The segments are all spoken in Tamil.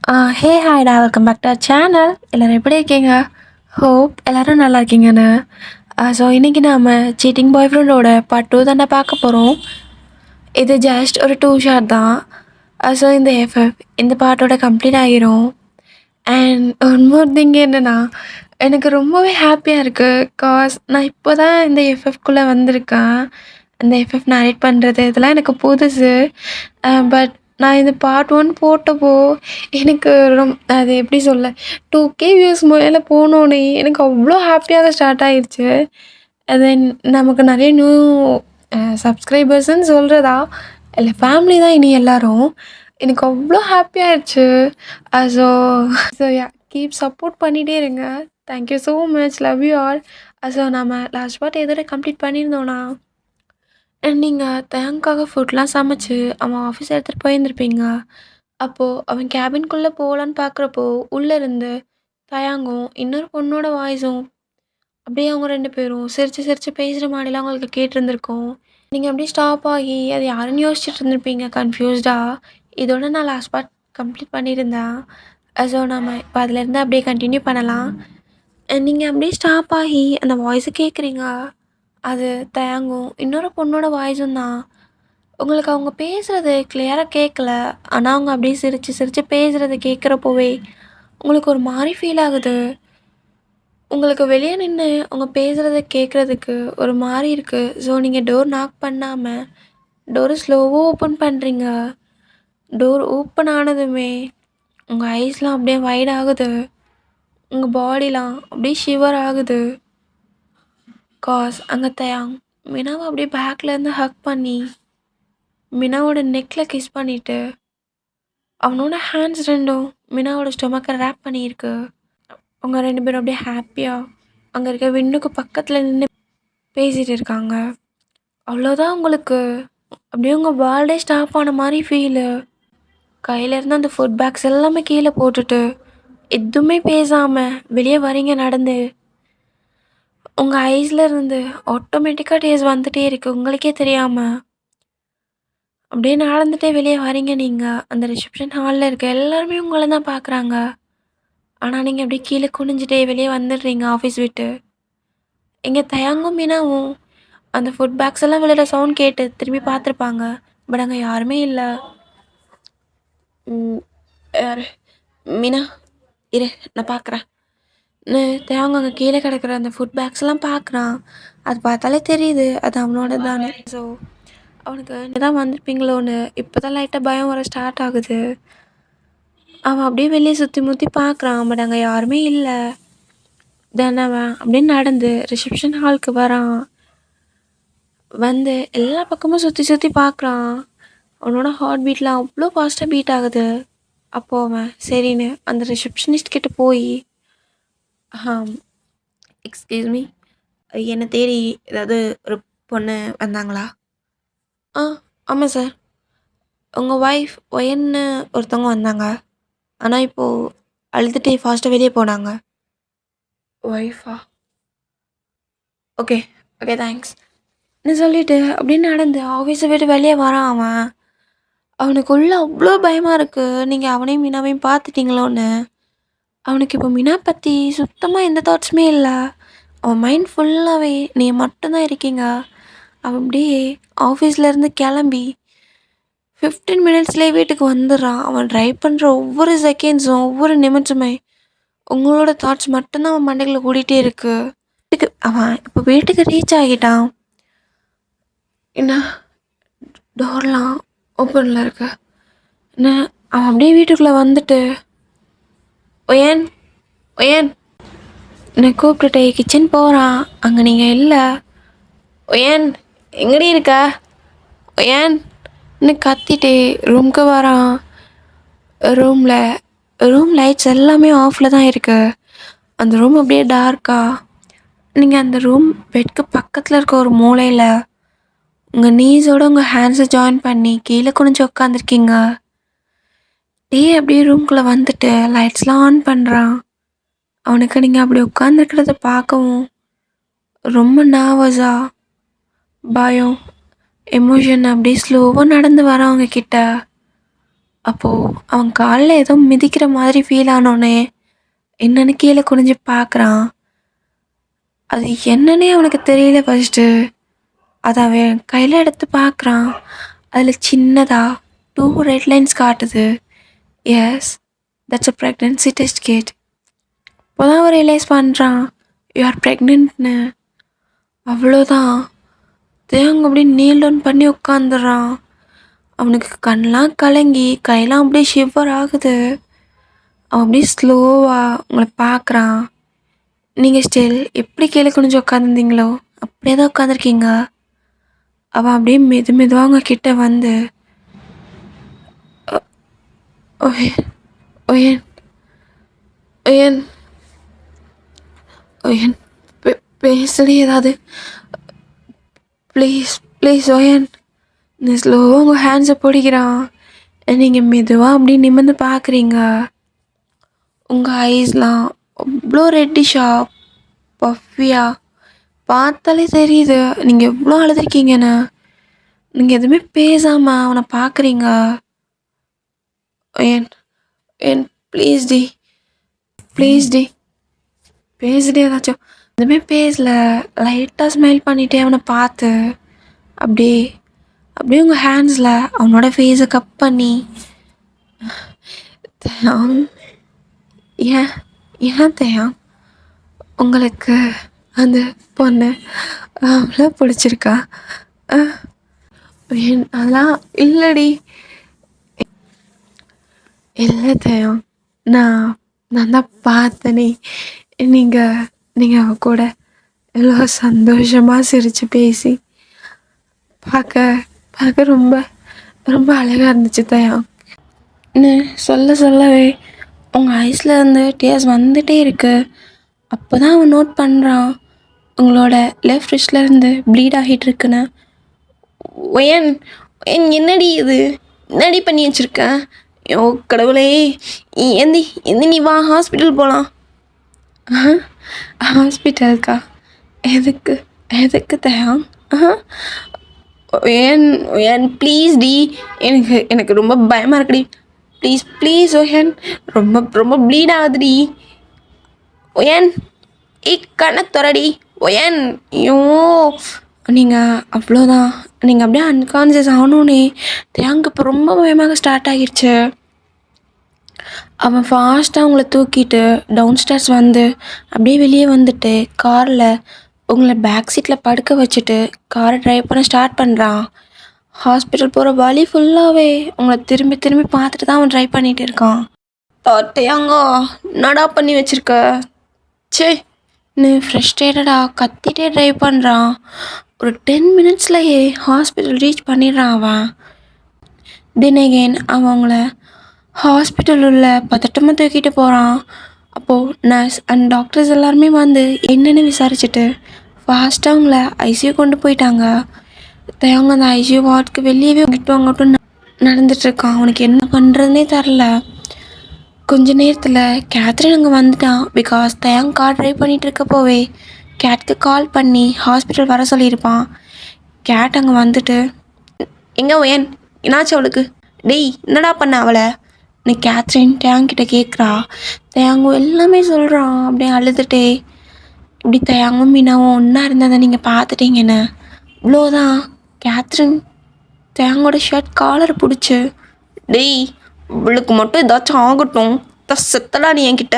ஹே ஹாய்டா, welcome back to our channel. எல்லோரும் எப்படி இருக்கீங்க? ஹோப் எல்லோரும் நல்லா இருக்கீங்கன்னு. ஸோ இன்றைக்கி நாம் சீட்டிங் பாய் ஃப்ரெண்டோட பார்ட் 2 தானே பார்க்க போகிறோம். இது ஜஸ்ட் ஒரு 2 ஷார்ட் தான். ஸோ இந்த எஃப்எஃப் இந்த பார்ட்டோட கம்ப்ளீட் ஆகிரும். அண்ட் ஒன் மோர் திங் என்னென்னா, எனக்கு ரொம்பவே ஹாப்பியாக இருக்குது. நான் இப்போ தான் இந்த எஃப்எஃப்குள்ளே வந்திருக்கேன். இந்த எஃப்எஃப் நரேட் பண்ணுறது இதெல்லாம் எனக்கு புதுசு. பட் நான் இந்த பார்ட் 1 போட்டப்போ எனக்கு அது எப்படி சொல்ல, 2K வியூஸ் மேலே போனோன்னே எனக்கு அவ்வளோ ஹாப்பியாக ஸ்டார்ட் ஆயிடுச்சு. தென் நமக்கு நிறைய நியூ சப்ஸ்கிரைபர்ஸ்ன்னு சொல்கிறதா இல்லை, ஃபேமிலி தான் இனி எல்லோரும். எனக்கு அவ்வளோ ஹாப்பியாகிடுச்சு. ஸோ ஸோ கீப் சப்போர்ட் பண்ணிகிட்டே இருங்க. Thank you so much, love you all. So நம்ம லாஸ்ட் பார்ட் எதோட கம்ப்ளீட் பண்ணியிருந்தோன்னா, நீங்கள் தயங்காக ஃபுட்லாம் சமைச்சு அவன் ஆஃபீஸ் எடுத்துகிட்டு போயிருந்துருப்பீங்க. அப்போது அவன் கேபின்குள்ளே போகலான்னு பார்க்குறப்போ உள்ளேருந்து தயாங்கும் இன்னொரு பொண்ணோட வாய்ஸும் அப்படியே அவங்க 2 பேரும் சிரித்து சிரித்து பேசுகிற மாதிரிலாம் உங்களுக்கு கேட்டிருந்துருக்கோம். நீங்கள் அப்படியே ஸ்டாப் ஆகி அது யாருன்னு யோசிச்சுட்டு இருந்திருப்பீங்க கன்ஃபியூஸ்டாக. இதோட நான் லாஸ்ட் பார்ட் கம்ப்ளீட் பண்ணியிருந்தேன். ஸோ நம்ம இப்போ அதிலேருந்து அப்படியே கண்டினியூ பண்ணலாம். நீங்கள் அப்படியே ஸ்டாப் ஆகி அந்த வாய்ஸை கேட்குறீங்க. அது தயங்கும் இன்னொரு பொண்ணோட வாய்ஸும் தான். உங்களுக்கு அவங்க பேசுகிறது கிளியராக கேட்கல. ஆனால் அவங்க அப்படியே சிரித்து சிரித்து பேசுகிறத கேட்குறப்போவே உங்களுக்கு ஒரு மாதிரி ஃபீல் ஆகுது. உங்களுக்கு வெளியே நின்று அவங்க பேசுகிறத கேட்குறதுக்கு ஒரு மாதிரி இருக்குது. ஸோ நீங்கள் டோர் நாக் பண்ணாமல் டோரை ஸ்லோவாக ஓப்பன் பண்ணுறீங்க. டோர் ஓப்பன் ஆனதுமே உங்கள் ஐஸ்லாம் அப்படியே வைட் ஆகுது. உங்கள் பாடிலாம் அப்படியே ஷிவர் ஆகுது. அங்கே தயாங் மினாவை அப்படியே பேக்லேருந்து ஹக் பண்ணி மினாவோட நெக்கில் கிஸ் பண்ணிவிட்டு அவனோட ஹேண்ட்ஸ் 2ம் மினாவோட ஸ்டொமக்கை ரேப் பண்ணியிருக்கு. அவங்க 2 பேரும் அப்படியே ஹாப்பியாக அங்கே இருக்க விண்ணுக்கு பக்கத்தில் நின்று பேசிகிட்டு இருக்காங்க. அவ்வளோதான், உங்களுக்கு அப்படியே உங்கள் வேர்ல்டே ஸ்டாப் ஆன மாதிரி ஃபீலு. கையிலேருந்து அந்த ஃபுட் பேக்ஸ் எல்லாமே கீழே போட்டுட்டு எதுவுமே பேசாமல் வெளியே வரீங்க நடந்து. உங்கள் ஐஸில் இருந்து ஆட்டோமேட்டிக்காக டேஸ் வந்துகிட்டே இருக்குது உங்களுக்கே தெரியாமல். அப்படியே நடந்துகிட்டே வெளியே வரீங்க. நீங்கள் அந்த ரிசப்ஷன் ஹாலில் இருக்க எல்லாருமே உங்களை தான் பார்க்குறாங்க. ஆனால் நீங்கள் அப்படியே கீழே குனிஞ்சிட்டே வெளியே வந்துடுறீங்க ஆஃபீஸ் விட்டு. இங்கே தயங்கும் மீனாவும் அந்த ஃபுட் பேக்ஸ் எல்லாம் விழுற சவுண்ட் கேட்டு திரும்பி பார்த்துருப்பாங்க. பட் அங்கே யாருமே இல்லை. யார்? மீனா இரு, நான் பார்க்குறேன். தேவங்க அங்கே கீழே கிடக்கிற அந்த ஃபுட் பேக்ஸ் எல்லாம் பார்க்குறான். அது பார்த்தாலே தெரியுது அது அவனோட தானே. ஸோ அவனுக்கு தான் வந்திருப்பீங்களோன்னு இப்போ தான் லைட்டாக பயம் வர ஸ்டார்ட் ஆகுது. அவன் அப்படியே வெளியே சுற்றி முற்றி பார்க்குறான். பட் அங்கே யாருமே இல்லை. தென் அவன் அப்படியே நடந்து ரிசப்ஷன் ஹாலுக்கு வரான். வந்து எல்லா பக்கமும் சுற்றி சுற்றி பார்க்குறான். அவனோட ஹார்ட் பீட்லாம் அவ்வளோ ஃபாஸ்ட்டாக பீட் ஆகுது. அப்போது அவன் சரின்னு அந்த ரிசப்ஷனிஸ்ட் கிட்ட போய், எக்ஸ்கியூஸ் மீ, என்னை தேடி ஏதாவது ஒரு பொண்ணு வந்தாங்களா? ஆமாம் சார், உங்கள் ஒய்ஃப் ஒயன்னு ஒருத்தவங்க வந்தாங்க. ஆனால் இப்போது அழுதுகிட்டே ஃபாஸ்ட்டாக வெளியே போனாங்க. ஒய்ஃபா? ஓகே ஓகே தேங்க்ஸ் சொல்லிவிட்டு அப்படின்னு நடந்து ஆஃபீஸை விட்டு வெளியே வரான். அவனுக்குள்ளே அவ்வளோ பயமாக இருக்குது. நீங்கள் அவனையும் மீனாவையும் பார்த்துட்டிங்களோன்னு. அவனுக்கு இப்போ மீனா பற்றி சுத்தமாக எந்த தாட்ஸுமே இல்லை. அவன் மைண்ட் ஃபுல்லாகவே நீங்கள் மட்டும்தான் இருக்கீங்க. அவன் அப்படியே ஆஃபீஸ்லேருந்து கிளம்பி 15 மினிட்ஸ்லேயே வீட்டுக்கு வந்துடுறான். அவன் ட்ரைவ் பண்ணுற ஒவ்வொரு செகண்ட்ஸும் ஒவ்வொரு நிமிஷமே உங்களோட தாட்ஸ் மட்டும்தான் அவன் மண்டைகளை கூட்டிகிட்டே இருக்குது. அவன் இப்போ வீட்டுக்கு ரீச் ஆகிட்டான். என்ன டோர்லாம் ஓப்பனில் இருக்கு. அவன் அப்படியே வீட்டுக்குள்ளே வந்துட்டு ஒயன் ஒயன் என்னை கூப்பிட்டுட்டு கிச்சன் போகிறான். அங்கே நீங்கள் இல்லை. ஒயன் எங்கடி இருக்க? ஒயன் இன்னும் கத்திட்டு ரூமுக்கு வரான். ரூம் லைட்ஸ் எல்லாமே ஆஃபில் தான் இருக்குது. அந்த ரூம் அப்படியே டார்க்கா. நீங்கள் அந்த ரூம் பெட்க்கு பக்கத்தில் இருக்க ஒரு மூலையில் உங்கள் நீஸோடு உங்கள் ஹேண்ட்ஸை ஜாயின் பண்ணி கீழே குனிஞ்சு உட்காந்துருக்கீங்க. அப்படியே ரூம்குள்ளே வந்துட்டு லைட்ஸ்லாம் ஆன் பண்ணுறான். அவனுக்கு நீங்கள் அப்படி உட்காந்துருக்கிறத பார்க்கவும் ரொம்ப நர்வஸாக பயம் எமோஷன் அப்படியே ஸ்லோவாக நடந்து வரான் அவங்க கிட்ட. அப்போது அவன் காலில் ஏதோ மிதிக்கிற மாதிரி ஃபீல் ஆனோடனே என்னன்னு கீழே குனிஞ்சு பார்க்குறான். அது என்னன்னே அவனுக்கு தெரியல ஃபஸ்ட்டு. அதை அவன் கையில் எடுத்து பார்க்குறான். அதில் சின்னதாக 2 ரெட் லைன்ஸ் காட்டுது. Yes, that's a pregnancy test kit. இப்போ தான் அவன் ரியலைஸ் பண்ணுறான் யூ ஆர் ப்ரெக்னென்ட்னு. அவ்வளோதான், தேங்க அப்படியே நீல் டவுன் பண்ணி உட்காந்துடுறான். அவனுக்கு கண்ணெலாம் கலங்கி கையெல்லாம் அப்படியே ஷிவர் ஆகுது. அவன் அப்படியே ஸ்லோவாக உங்களை பார்க்குறான். நீங்கள் ஸ்டில் எப்படி கீழே குனிஞ்சு உட்காந்துருந்தீங்களோ அப்படியே தான் உட்காந்துருக்கீங்க. அவன் அப்படியே மெதுவாக அவங்க கிட்ட வந்து ஒயன் ஒயன் ஒயன் ஒயன் பேசலே ஏதாவது ப்ளீஸ் ப்ளீஸ் ஒயன். நீ ஸ்லோவாக உங்கள் ஹேண்ட்ஸை பிடிக்கிறான். நீங்கள் மெதுவாக அப்படியே நிமிர்ந்து பார்க்குறீங்க. உங்கள் ஐஸ்லாம் அவ்வளோ ரெட்டிஷாக பஃபியாக பார்த்தாலே தெரியுது நீங்கள் எவ்வளோ அழுதுருக்கீங்கன்னு. நீங்கள் எதுவுமே பேசாமல் அவனை பார்க்குறீங்க. ஏன் ஏன் ப்ளீஸ் டி, ப்ளீஸ் டி பேசுடி ஏதாச்சும். எதுவுமே பேசல, லைட்டாக ஸ்மைல் பண்ணிகிட்டே அவனை பார்த்து அப்படியே அப்படியே உங்கள் ஹேண்ட்ஸில் அவனோட ஃபேஸை கப் பண்ணி தயாங், ஏன் ஏன் தயாங் உங்களுக்கு அந்த பொண்ணு அவ்வளோ பிடிச்சிருக்கா? அதெல்லாம் இல்லடி. இல்லை தயாங், நான் தான் பார்த்தனே, நீங்கள் அவ கூட எவ்வளோ சந்தோஷமாக சிரித்து பேசி பார்க்க ரொம்ப ரொம்ப அழகாக இருந்துச்சு தயான்னு சொல்லவே உங்கள் ஐஸில் இருந்து டேஸ் வந்துகிட்டே இருக்கு. அப்போ தான் அவன் நோட் பண்ணுறான் உங்களோட லெஃப்ட் ரிஸ்ட்லேருந்து ப்ளீட் ஆகிட்டு இருக்குன்னு. ஒயன் என்னடி இது, என்னடி பண்ணி வச்சுருக்கேன்? ஓ கடவுளே, எந்தி நீ வா ஹாஸ்பிட்டல் போகலாம். ஹாஸ்பிட்டலுக்கா? எதுக்கு தயாங்? ஏன் ப்ளீஸ் டி, எனக்கு ரொம்ப பயமாக இருக்குடி. ப்ளீஸ் ஓஹன், ரொம்ப ப்ளீட் ஆகுதுடி. ஒயன் கண்ணை துறடி ஒயன். ஐயோ, நீங்கள் அவ்வளோதான், நீங்கள் அப்படியே அன்கான்சியஸ் ஆகணுன்னே தேங்க இப்போ ரொம்ப பயமாக ஸ்டார்ட் ஆகிடுச்சு. அவன் ஃபாஸ்ட்டாக அவங்கள தூக்கிட்டு டவுன் ஸ்டேர்ஸ் வந்து அப்படியே வெளியே வந்துட்டு காரில் உங்களை பேக் சீட்டில் படுக்க வச்சுட்டு காரை ட்ரைவ் பண்ண ஸ்டார்ட் பண்ணுறான். ஹாஸ்பிட்டல் போகிற வழி ஃபுல்லாகவே உங்களை திரும்பி பார்த்துட்டு தான் அவன் ட்ரைவ் பண்ணிகிட்டு இருக்கான். தோட்டையாங்கோ என்னடா பண்ணி வச்சுருக்க? சே, நீ ஃப்ரஸ்ட்ரேட்டடாக கத்திட்டே ட்ரைவ் பண்ணுறான். ஒரு 10 மினிட்ஸ்லையே ஹாஸ்பிட்டல் ரீச் பண்ணிடுறான் அவன். தென் அகெயின் அவன் அவங்கள ஹாஸ்பிட்டல் உள்ள பதட்டமாக தூக்கிட்டு போகிறான். அப்போது நர்ஸ் அண்ட் டாக்டர்ஸ் எல்லாருமே வந்து என்னென்னு விசாரிச்சுட்டு ஃபாஸ்ட்டாக அவங்கள ஐசியூ கொண்டு போயிட்டாங்க. அவங்க அந்த ஐசியூ வார்டுக்கு வெளியவே அங்கிட்டும் நடந்துட்டுருக்கான். அவனுக்கு என்ன பண்ணுறதுனே தெரில. கொஞ்ச நேரத்தில் கேத்ரின் அங்கே வந்துட்டான். பிகாஸ் தயாங் கார் ட்ரைவ் பண்ணிகிட்டு இருக்கப்போவே கேட்க்கு கால் பண்ணி ஹாஸ்பிட்டல் வர சொல்லியிருப்பான். கேட் அங்கே வந்துட்டு எங்கே ஒயன் என்னாச்சு அவளுக்கு? டேய் என்னடா பண்ண அவளை? நீ கேத்ரின் தயாங்கிட்ட கேட்குறா. தயாங்கும் எல்லாமே சொல்கிறான் அப்படியே அழுதுகிட்டே. இப்படி தயாங்கும் மீனாவும் ஒன்றா இருந்ததை நீங்கள் பார்த்துட்டீங்கன்னு இவ்வளோதான். கேத்ரின் தயாங்கோட ஷர்ட் காலரை பிடிச்சி டேய் இவளுக்கு மட்டும் ஏதாச்சும் ஆகட்டும், செத்தடா நீ என்கிட்ட.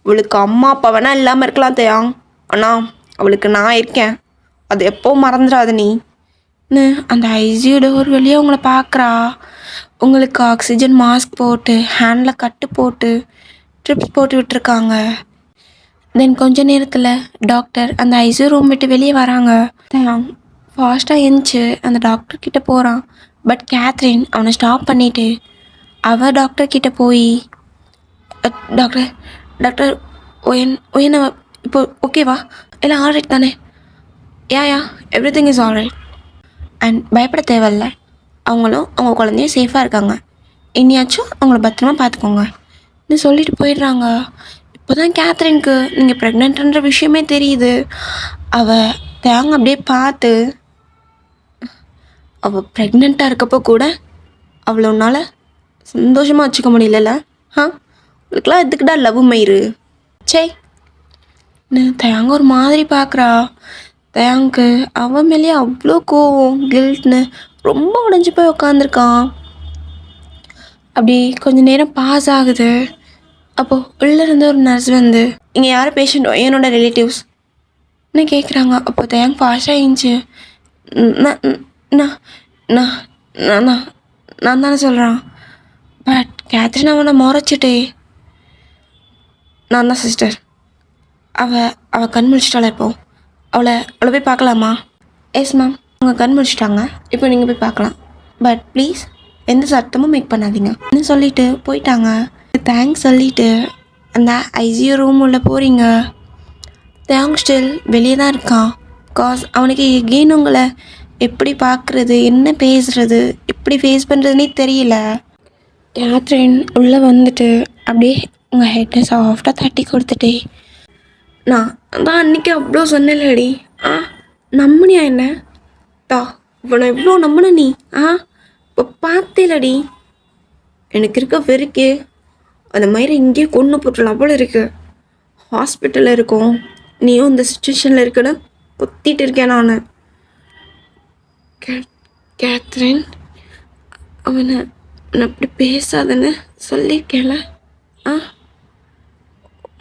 இவளுக்கு அம்மா அப்பா வேணால் இல்லாமல் இருக்கலாம் தயாங், ஆனால் அவளுக்கு நான் இருக்கேன், அது எப்போ மறந்துடாது நீன்னு அந்த ஐசியூ டோர் வெளியே உங்களை பார்க்குறா. உங்களுக்கு ஆக்சிஜன் மாஸ்க் போட்டு ஹேண்டில் கட்டு போட்டு ட்ரிப்ஸ் போட்டு விட்டுருக்காங்க. தென் கொஞ்ச நேரத்தில் டாக்டர் அந்த ஐசியூ ரூம் விட்டு வெளியே வராங்க. தயாங் ஃபாஸ்ட்டாக எழுந்துச்சு அந்த டாக்டர்கிட்ட போகிறான். பட் கேத்ரின் அவனை ஸ்டாப் பண்ணிவிட்டு அவள் டாக்டர்கிட்ட போய் டாக்டர் ஒயன் இப்போ ஓகேவா? எல்லாம் ஆல்ரைட் தானே? யா எவ்ரிதிங் இஸ் ஆல்ரைட் அண்ட் பயப்பட தேவையில்ல. அவங்களும் அவங்க குழந்தையும் சேஃபாக இருக்காங்க. இனியாச்சும் அவங்கள பத்திரமா பார்த்துக்கோங்கன்னு சொல்லிட்டு போயிடுறாங்க. இப்போ தான் கேத்ரினுக்கு நீங்கள் ப்ரெக்னென்ட்ன்ற விஷயமே தெரியுது. அவள் தேங்க அப்படியே பார்த்து அவள் ப்ரெக்னெண்ட்டாக இருக்கப்போ கூட அவளை உன்னால் சந்தோஷமாக வச்சுக்க முடியலல்ல? உங்களுக்குலாம் எதுக்குடா லவ் மயிறு? சே தயாங்க ஒரு மாதிரி பார்க்குறா. தயாங்க்கு அவன் மேலேயே அவ்வளோ கோவம், கில்ட்னு ரொம்ப உடஞ்சி போய் உக்காந்துருக்கான். அப்படி கொஞ்சம் நேரம் பாஸ் ஆகுது. அப்போது உள்ளேருந்து ஒரு நர்ஸ் வந்து, இங்கே யார் பேஷண்ட்? என்னோட ரிலேட்டிவ்ஸ் என்ன கேட்குறாங்க. அப்போ தயாங்க ஃபாஸ்ட்டாக இருந்துச்சு. நான் நான் நான் நான் நான் நான் தானே சொல்கிறான். பட் கேத்ரின் அவனை முறைச்சிட்டே, நான் தான் சிஸ்டர். அவள் கண் முடிச்சிட்டாளா? இப்போ அவளை போய் பார்க்கலாமா? எஸ் மேம், அவங்க கண் முடிச்சிட்டாங்க, இப்போ நீங்கள் போய் பார்க்கலாம். பட் ப்ளீஸ் எந்த சத்தமும் மேக் பண்ணாதீங்க ன்னு சொல்லிட்டு போயிட்டாங்க. தேங்க்ஸ் சொல்லிவிட்டு அந்த ஐசியூ ரூம் உள்ள போகிறீங்க. தேங்க் ஸ்டில் வெளியே தான் இருக்கான். பிகாஸ் அவனுக்கு எகெயின் உங்களை எப்படி பார்க்குறது, என்ன பேசுகிறது, எப்படி ஃபேஸ் பண்ணுறதுனே தெரியல. கேத்ரின் உள்ளே வந்துட்டு அப்படியே உங்கள் ஹெட்டை சாஃப்டாக தட்டி கொடுத்துட்டே, நான் தான் அன்றைக்கி அவ்வளோ சொன்னேன்லடி, நம்பினியா என்ன? இவனை எவ்வளோ நம்பின நீ? இப்போ பார்த்தேலடி, எனக்கு இருக்க வெறுக்கே அந்த மாதிரி இங்கேயே கொண்டு போட்டுடலாம் போல இருக்கு. ஹாஸ்பிட்டலில் இருக்கோம், நீயும் இந்த சுச்சுவேஷனில் இருக்குன்னு குத்திட்டு இருக்கேன் நான். கேத்ரின், அவனை அப்படி பேசாதன்னு சொல்லியிருக்கேன்ல.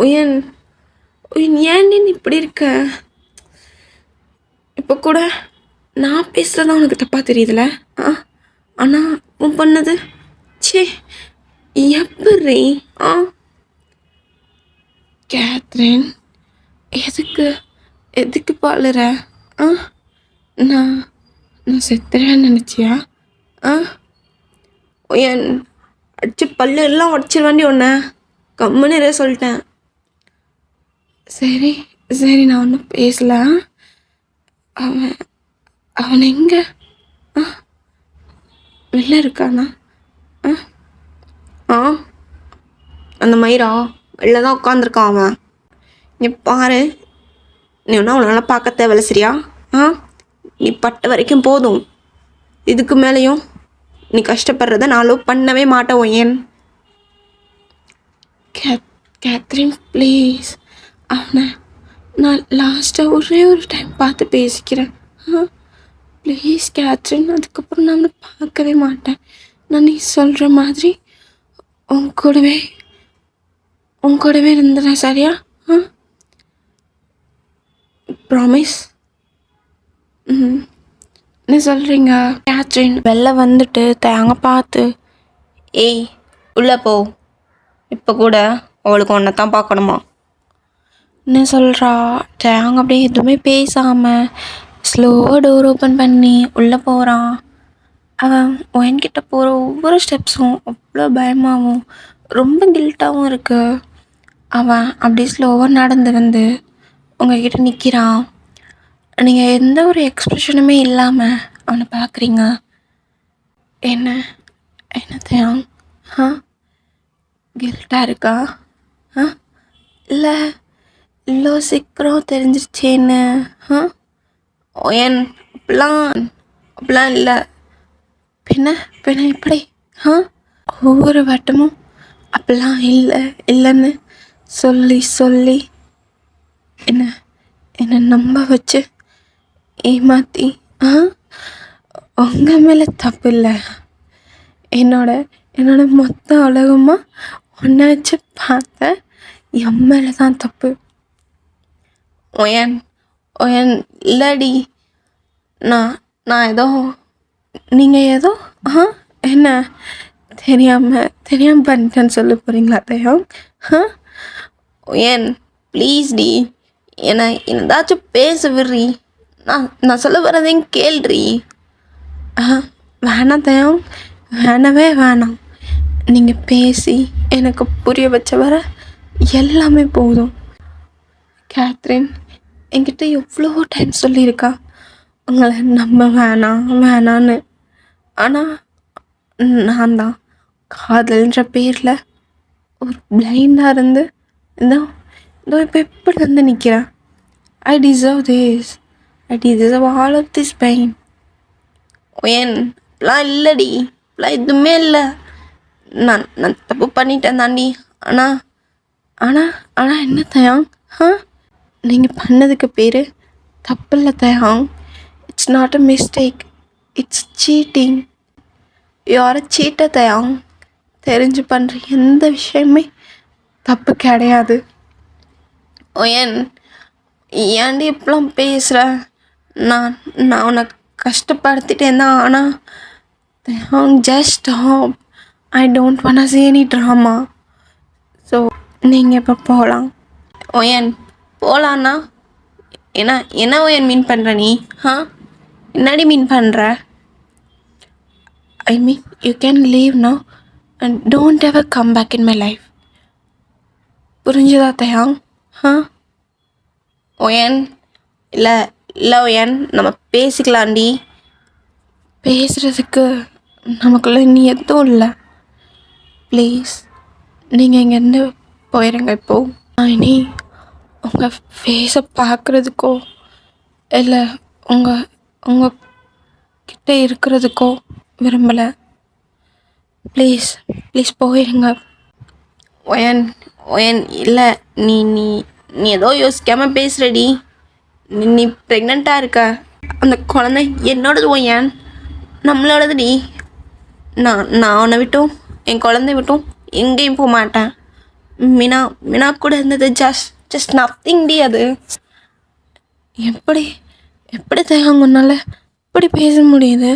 உயன் ஏன்டி நீ இப்படி இருக்க? இப்போ கூட நான் பேசுகிறதா உனக்கு தப்பாக தெரியுதுல? ஆனால் உன் பண்ணது சே எப்படி? கேத்ரின், எதுக்கு பாலுற? நான் செத்துறேன்னு நினச்சியா? என் அடிச்சு பல்லு எல்லாம் உடச்சிருவாண்டி ஒன்று கம்முன்னு சொல்லிட்டேன். சரி நான் ஒன்றும் பேசல. அவன் எங்கே? வெளில இருக்கானா? அந்த மயிரா வெளில தான் உட்காந்துருக்கான் அவன். நீ பாரு, நீ ஒன்றும் அவனால் பார்க்க தேவையில்ல சரியா? நீ பட்ட வரைக்கும் போதும். இதுக்கு மேலேயும் நீ கஷ்டப்படுறத நான் பண்ணவே மாட்டேன். ஏன் கேத்ரின் ப்ளீஸ், அவனை நான் லாஸ்ட்டாக ஒரே ஒரு டைம் பார்த்து பேசிக்கிறேன். ப்ளீஸ் கேத்ரின், அதுக்கப்புறம் நான் அவனை பார்க்கவே மாட்டேன். நான் நீ சொல்கிற மாதிரி உன் கூடவே இருந்துறேன் சரியா? ப்ராமிஸ்? என்ன சொல்கிறீங்க? கேத்ரின் வெளில வந்துட்டு தேங்க பார்த்து, ஏய் உள்ளே போ, இப்போ கூட அவளுக்கு ஒன்றை தான் பார்க்கணுமா என்ன சொல்கிறா. தேங்க அப்படியே எதுவுமே பேசாமல் ஸ்லோவாக டோர் ஓப்பன் பண்ணி உள்ளே போகிறான். அவன் ஒயன்கிட்ட போகிற ஒவ்வொரு ஸ்டெப்ஸும் அவ்வளோ பயமாகவும் ரொம்ப கில்ட்டாகவும் இருக்குது. அவன் அப்படியே ஸ்லோவாக நடந்து வந்து உங்ககிட்ட நிற்கிறான். நீங்கள் எந்த ஒரு எக்ஸ்ப்ரெஷனுமே இல்லாமல் அவனை பார்க்குறீங்க. என்னத்தையும் கில்ட்டாக இருக்கா? இல்லை இவ்வளோ சீக்கிரம் தெரிஞ்சிருச்சேன்னு? அப்படிலாம் இல்லை. பின்ன எப்படி? ஒவ்வொரு வட்டமும் அப்படிலாம் இல்லைன்னு சொல்லி என்ன நம்ப வச்சு ஏமாற்றி உங்கள் மேலே தப்பு இல்லை. என்னோட மொத்த உலகமாக ஒன்றை வச்சு பார்த்தேன், என் மேலே தான் தப்பு. ஒயன் இல்லடி, நான் ஏதோ நீங்கள் ஏதோ என்ன தெரியாமல் பண்ணிட்டேன்னு சொல்ல போகிறீங்களா தயம்? ஏன் ப்ளீஸ் டி, ஏதாச்சும் பேச விடுறி. நான் சொல்ல வரதையும் கேள்றி. வேணாம் தயம், வேணவே வேணாம். நீங்கள் பேசி எனக்கு புரிய வச்ச வர எல்லாமே போதும். கேத்ரின் என்கிட்ட எவ்வளோ டைம் சொல்லியிருக்கா உங்களை நம்ப வேணான்னு. ஆனால் நான் தான் காதல்ன்ற பேரில் ஒரு பிளைண்டாக இருந்து இதோ இப்போ எப்படி வந்து நிற்கிறேன். I deserve all of this pain. ஏன் இப்பெல்லாம் இல்லடி, இப்பெல்லாம் எதுவுமே இல்லை. நான் தப்பு பண்ணிட்டேன் தாண்டி. ஆனால் ஆனால் ஆனால் என்ன தயாங்? நீங்கள் பண்ணதுக்கு பேர் தப்பு இல்லை தயாங். It's not a mistake, it's cheating. You are a cheater தயாங். தெரிஞ்சு பண்ணுற எந்த விஷயமே தப்பு கிடையாது. ஏன் ஏன்டி இப்பெல்லாம் பேசுகிற? நான் நான் உன்னை கஷ்டப்படுத்திட்டேன் தான். ஆனால் just stop. I don't want see any drama. So நீங்கள் இப்போ போகலாம். ஓயன் போகலான்னா என்ன ஓயன் மீன் பண்ணுற நீ? என்னடி மீன் பண்ணுற? I mean you can leave now and don't ever come back in my life. புரிஞ்சுதா தயாங்? ஓயன் இல்லை ஓயன், நம்ம பேசிக்கலாண்டி. பேசுகிறதுக்கு நமக்குள்ள நீ எதுவும் இல்லை. ப்ளீஸ் நீங்கள் இங்கேருந்து போயிடுங்க இப்போது. இனி உங்கள் ஃபேஸை பார்க்குறதுக்கோ இல்லை உங்கள் கிட்ட இருக்கிறதுக்கோ விரும்பலை. ப்ளீஸ் போயிடுங்க. ஒயன் இல்லை, நீ நீ நீ ஏதோ யோசிக்காமல் பேசுகிறடி. நீ ப்ரெக்னெண்ட்டாக இருக்க. அந்த குழந்தை என்னோடது ஒயன், நம்மளோடதுடி. நான் உன்னை விட்டும் என் குழந்தை விட்டும் எங்கேயும் போக மாட்டேன். மீனா கூட இருந்தது ஜஸ்ட் நத்திங் டி. அது எப்படி தயாங்க உன்னால் இப்படி பேச முடியுது?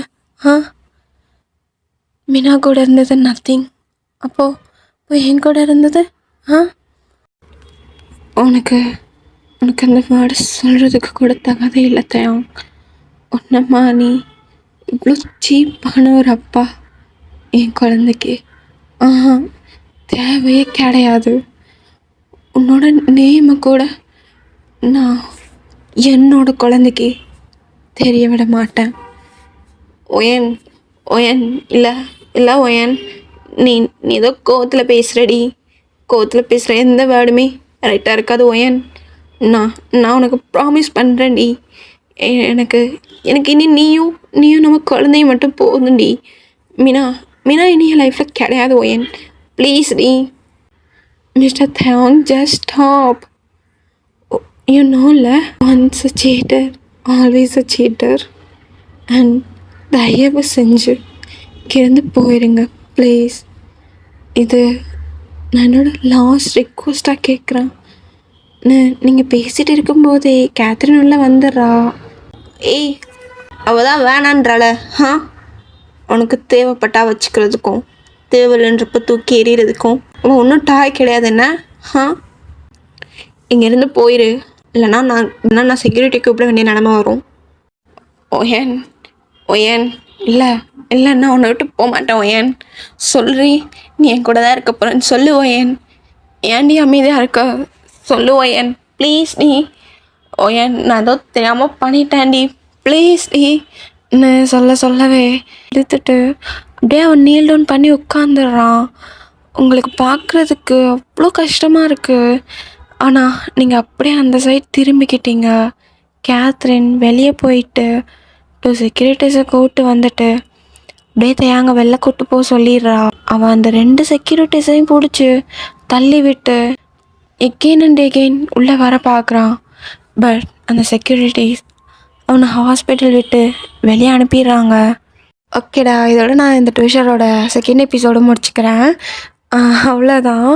மீனா கூட இருந்தது நத்திங். அப்போது என் கூட இருந்தது உனக்கு அந்த வேர்டு சொல்கிறதுக்கு கூட தகுதி இல்லை தயாங். உன்னம்மா நீ இவ்வளோ சீப்பான ஒரு அப்பா என் குழந்தைக்கு தேவையே கிடையாது. உன்னோட நேமை கூட நான் என்னோட குழந்தைக்கு தெரிய விட மாட்டேன். ஒயன் இல்லை ஒயன், நீ ஏதோ கோவத்தில் பேசுகிறடி. கோவத்தில் பேசுகிற எந்த வேர்டுமே ரைட்டாக இருக்காது ஒயன். நான் உனக்கு ப்ராமிஸ் பண்ணுறேன்டி. எனக்கு இனி நீயும் நம்ம குழந்தையும் மட்டும் போதும்டி. மீனா இனி என் லைஃப்பில் கிடையாது ஒயன். ப்ளீஸ் டி. மிஸ்டர் தயாங், ஜஸ்ட் ஸ்டாப். யூ நோல, once a cheater always a cheater. And தயவு செஞ்சு இங்கேருந்து போயிடுங்க ப்ளீஸ். இது நான் என்னோட லாஸ்ட் ரிக்வஸ்ட்டாக கேட்குறேன். நீங்கள் பேசிகிட்டு இருக்கும்போதே கேத்ரின் உள்ள வந்துடுறா. ஏய், அவள் தான் வேணான்றாள. உனக்கு தேவைப்பட்டா வச்சுக்கிறதுக்கும் தேவையில்லைன்றப்ப தூக்கி எறிகிறதுக்கும் அவன் ஒன்றும் டாய் கிடையாது. என்ன இங்கேருந்து போயிரு, இல்லைனா நான் செக்யூரிட்டி கூப்பிட வேண்டிய நிலமை வரும். ஒயன் இல்லை நான் உன்னை விட்டு போக மாட்டேன் ஒயன். சொல்றி, நீ என் கூட தான் இருக்க போகிறேன்னு சொல்லு ஒயன். ஏன்டி அமைதியாக இருக்க? சொல்லு ஒயன் ப்ளீஸ் டி. ஒயன் நான் ஏதோ தெரியாமல் பண்ணிட்டேன்டி, ப்ளீஸ் டி. சொல்லவே எடுத்துட்டு அப்படியே அவன் நீல் டவுன் பண்ணி உட்காந்துடுறான். உங்களுக்கு பார்க்குறதுக்கு அவ்வளோ கஷ்டமாக இருக்குது. ஆனால் நீங்கள் அப்படியே அந்த சைட் திரும்பிக்கிட்டீங்க. கேத்ரின் வெளியே போயிட்டு செக்யூரிட்டிஸை கூப்பிட்டு வந்துட்டு அப்படியே தயாங்க வெளில கூப்பிட்டு போக சொல்லிடுறா. அவன் அந்த 2 செக்யூரிட்டிஸையும் பிடிச்சி தள்ளி விட்டு எகெயின் அண்ட் எகெயின் உள்ளே வர பார்க்குறான். பட் அந்த செக்யூரிட்டிஸ் அவனை ஹாஸ்பிட்டல் விட்டு வெளியே அனுப்பிடுறாங்க. ஓகேடா, இதோட நான் இந்த ட்விஷரோட செகண்ட் எபிசோடு முடிச்சுக்கிறேன். அவ்வளோதான்.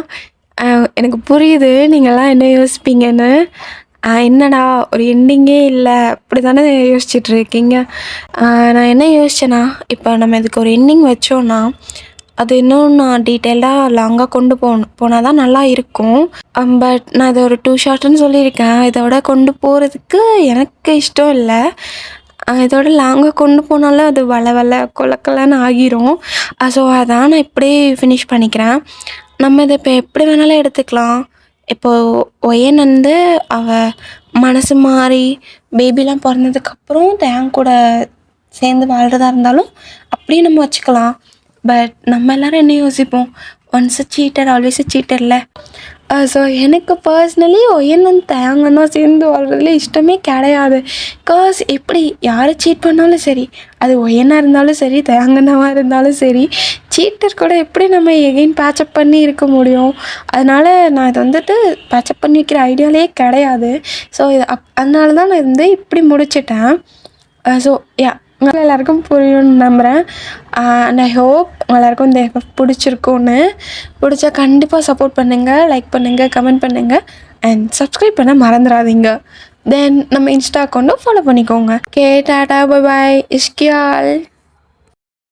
எனக்கு புரியுது நீங்கள்லாம் என்ன யோசிப்பீங்கன்னு. என்னடா ஒரு எண்டிங்கே இல்லை அப்படி தானே யோசிச்சுட்ருக்கீங்க. நான் என்ன யோசித்தேன்னா, இப்போ நம்ம இதுக்கு ஒரு எண்டிங் வச்சோன்னா அது இன்னும் நான் டீட்டெயில்டாக லாங்காக கொண்டு போனால் தான் நல்லா இருக்கும். பட் நான் இதை ஒரு 2 ஷார்ட்னு சொல்லியிருக்கேன். இதோட கொண்டு போகிறதுக்கு எனக்கு இஷ்டம் இல்லை. இதோட லாங்காக கொண்டு போனாலும் அது வள கொலக்கலன்னு ஆகிரும். ஸோ அதான் நான் இப்படியே ஃபினிஷ் பண்ணிக்கிறேன். நம்ம இதை இப்போ எப்படி வேணாலும் எடுத்துக்கலாம். இப்போது ஒயன் வந்து அவள் மனசு மாறி பேபிலாம் பிறந்ததுக்கப்புறம் தயாங் கூட சேர்ந்து வாழ்கிறதா இருந்தாலும் அப்படியே நம்ம வச்சுக்கலாம். பட் நம்ம எல்லோரும் என்ன யோசிப்போம், once a cheater always a சீட்டர்ல. ஸோ எனக்கு பர்சனலி ஒயன் வந்து தயாங்கன்னா சேர்ந்து வாழ்கிறதுல இஷ்டமே கிடையாது. பிகாஸ் எப்படி யாரை சீட் பண்ணாலும் சரி, அது ஒயனாக இருந்தாலும் சரி தயாங்கன்னாவாக இருந்தாலும் சரி, சீட்டர் கூட எப்படி நம்ம எகெயின் பேச்சப் பண்ணி இருக்க முடியும்? அதனால் நான் இதை வந்துட்டு பேச்சப் பண்ணி வைக்கிற ஐடியாலே கிடையாது. ஸோ இது அதனால தான் நான் வந்து இப்படி முடிச்சிட்டேன். ஸோ யா உங்கள் எல்லாருக்கும் புரியும்னு நம்புகிறேன். அண்ட் ஐ ஹோப் எல்லாருக்கும் இந்த எஃப்எஃப் பிடிச்சிருக்குன்னு. பிடிச்சா கண்டிப்பாக சப்போர்ட் பண்ணுங்கள், லைக் பண்ணுங்கள், கமெண்ட் பண்ணுங்கள் அண்ட் சப்ஸ்கிரைப் பண்ண மறந்துடாதீங்க. தென் நம்ம இன்ஸ்டா அக்கௌண்ட்டும் ஃபாலோ பண்ணிக்கோங்க. டாடா பை பாய் இஸ்கியால்.